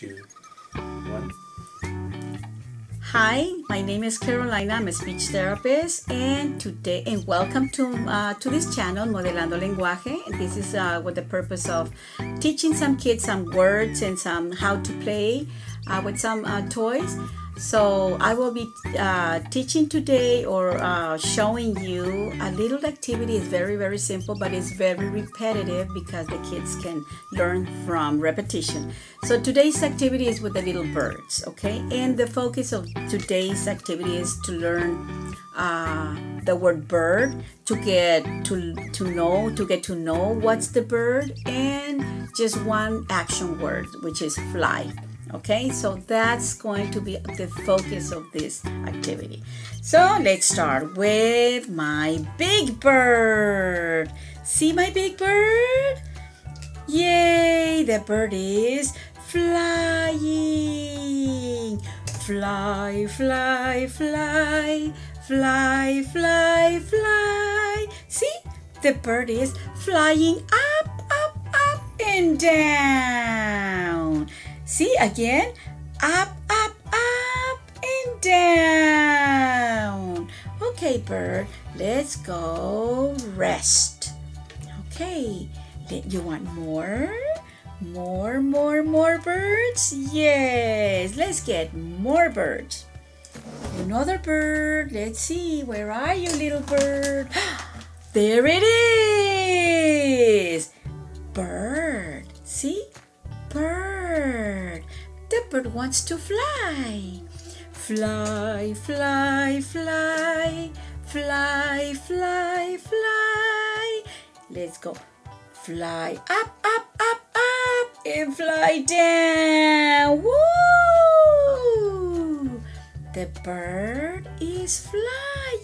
2, 1. Hi, my name is Carolina. I'm a speech therapist, and welcome to this channel, Modelando Lenguaje. This is with the purpose of teaching some kids some words and some how to play with some toys. So I will be teaching today or showing you a little activity. It's very simple, but it's very repetitive because the kids can learn from repetition. So today's activity is with the little birds, okay? And the focus of today's activity is to learn the word bird, to get to know what's the bird, and just one action word, which is fly. Okay, so that's going to be the focus of this activity. So let's start with my big bird. See my big bird? Yay, the bird is flying. Fly, fly, fly, fly, fly, fly. See, the bird is flying up, and down. See again, up, and down. Okay, bird, let's go rest. Okay, you want more? More birds? Yes, let's get more birds. Another bird, let's see, where are you, little bird? There it is. Bird, see? Bird. The bird wants to fly. Fly, fly, fly, fly, fly, fly. Let's go. Fly up, and fly down. Woo! The bird is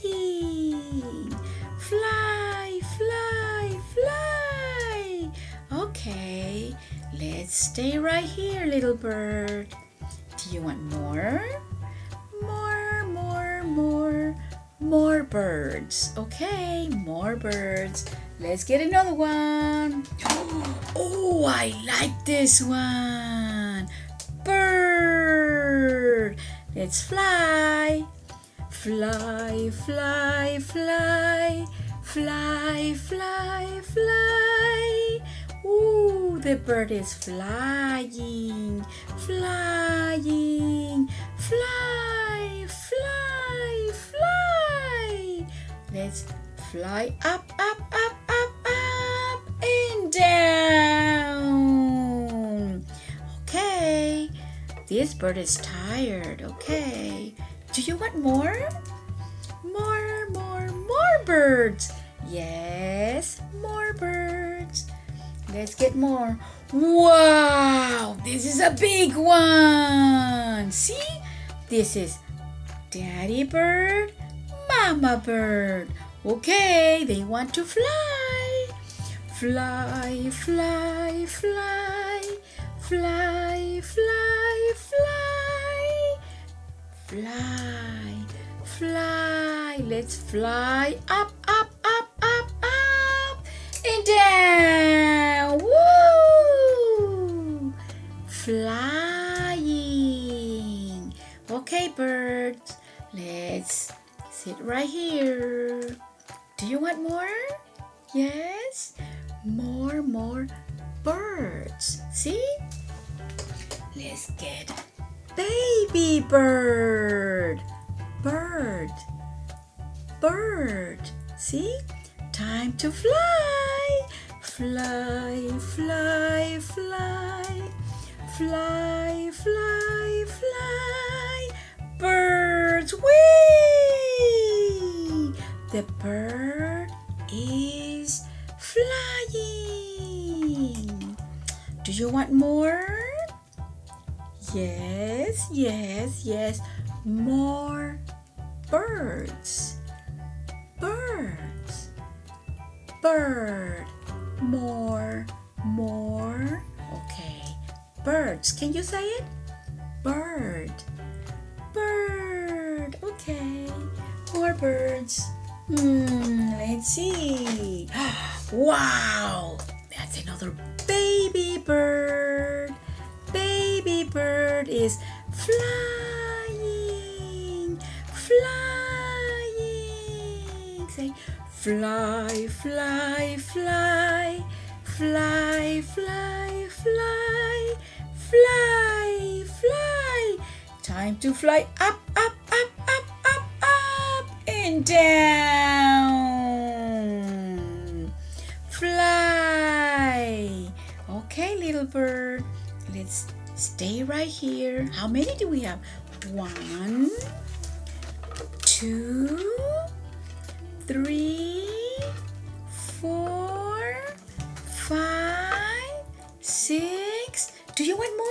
flying. Fly, fly, fly. Okay. Let's stay right here, little bird. Do you want more? More birds. Okay, more birds. Let's get another one. Oh, I like this one. Bird. Let's fly. Fly, fly, fly. Fly, fly, fly. Ooh, the bird is flying, flying, fly, fly, fly. Let's fly up, and down. Okay, this bird is tired. Okay, do you want more? More birds. Yes, more birds. Let's get more. Wow, this is a big one. See, this is daddy bird, mama bird. Okay, they want to fly. Fly, fly, fly, fly, fly, fly, fly, fly. Let's fly up, and down. Woo! Flying. Okay, birds, let's sit right here. Do you want more? Yes? More birds. See? Let's get baby bird. Bird. See? Time to fly. Fly, fly, fly. Fly, fly, fly. Birds, whee! The bird is flying. Do you want more? Yes. More birds. Bird. More. Okay. Birds. Can you say it? Bird. Okay. More birds. Let's see. Wow. That's another baby bird. Baby baby bird is flying, flying. Say, fly, fly, fly, fly, fly, fly, fly, fly. Time to fly up, up, up, up, up, up, and down. Fly. Okay, little bird, let's stay right here. How many do we have? 1, 2, 3, 4, 5, 6. Do you want more?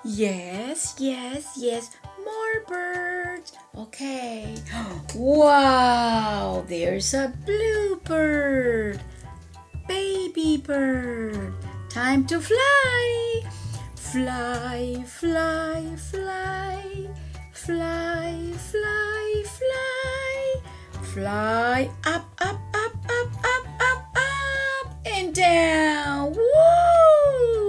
Yes, yes, yes. More birds. Okay. Wow, there's a blue bird. Baby bird. Time to fly. Fly, fly, fly. Fly, fly, fly. Fly up, up, up, up, up, up, up, and down. Woo!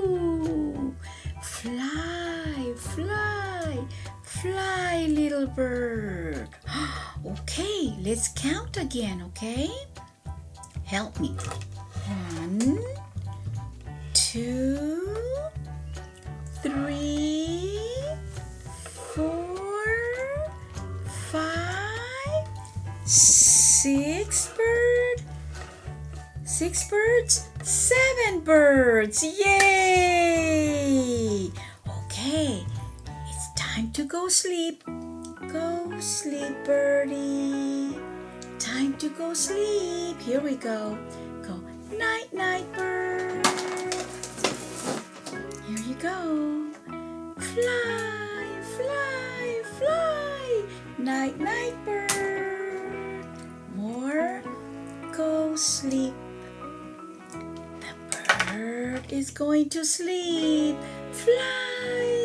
Fly, fly, fly, little bird. Okay, let's count again, okay? Help me. 1, 2, 3, 4, 5, 6 birds. 6 birds, 7 birds. Yay! Okay, it's time to go sleep. Go sleep, birdie. Time to go sleep. Here we go. Go night, night, bird. Here you go. Fly, fly, fly. Night, night, bird. More. Go sleep. The bird is going to sleep. Fly.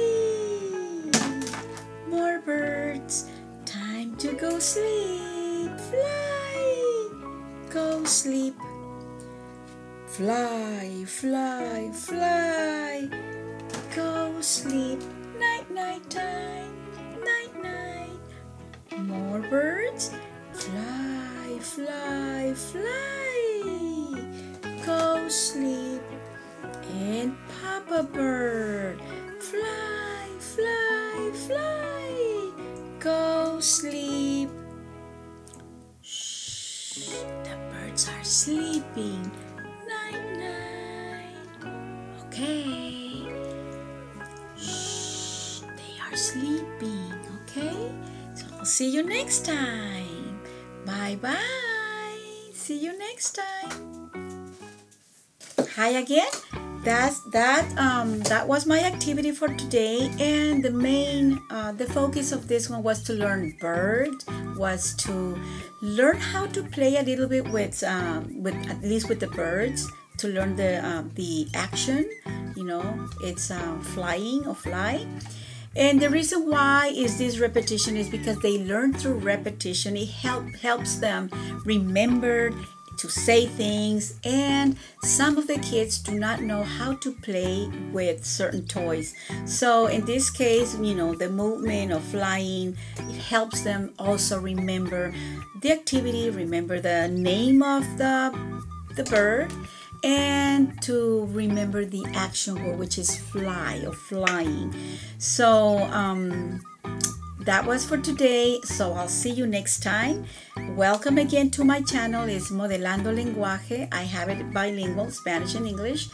More birds. Time to go sleep. Fly. Go sleep. Fly, fly, fly. Go sleep. Night, night time. Night, night. More birds. Fly, fly, fly. Go sleep. And Papa bird. Fly, fly, fly. Go sleep. Shh. The birds are sleeping. Night, night. Okay. Shh. They are sleeping. Okay. So I'll see you next time. Bye bye. See you next time. Hi again. That was my activity for today, and the focus of this one was to learn bird, was to learn how to play a little bit with at least with the birds, to learn the action. You know, it's flying or fly. And the reason why is this repetition is because they learn through repetition. It helps them remember to say things, and some of the kids do not know how to play with certain toys. So in this case, you know, the movement of flying, it helps them also remember the activity, remember the name of the bird, and to remember the action word, which is fly or flying. So that was for today, so I'll see you next time. Welcome again to my channel. It's Modelando Lenguaje. I have it bilingual, Spanish and English.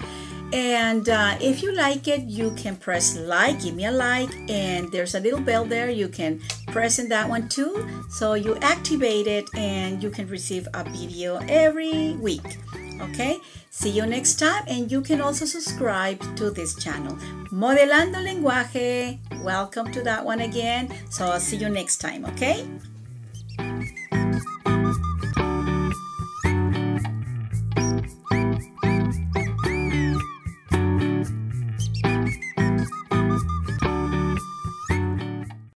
And if you like it, you can press like, give me a like, and there's a little bell there. You can press in that one too. So you activate it and you can receive a video every week. Okay, see you next time, and you can also subscribe to this channel, Modelando Lenguaje. Welcome to that one again. So I'll see you next time, okay?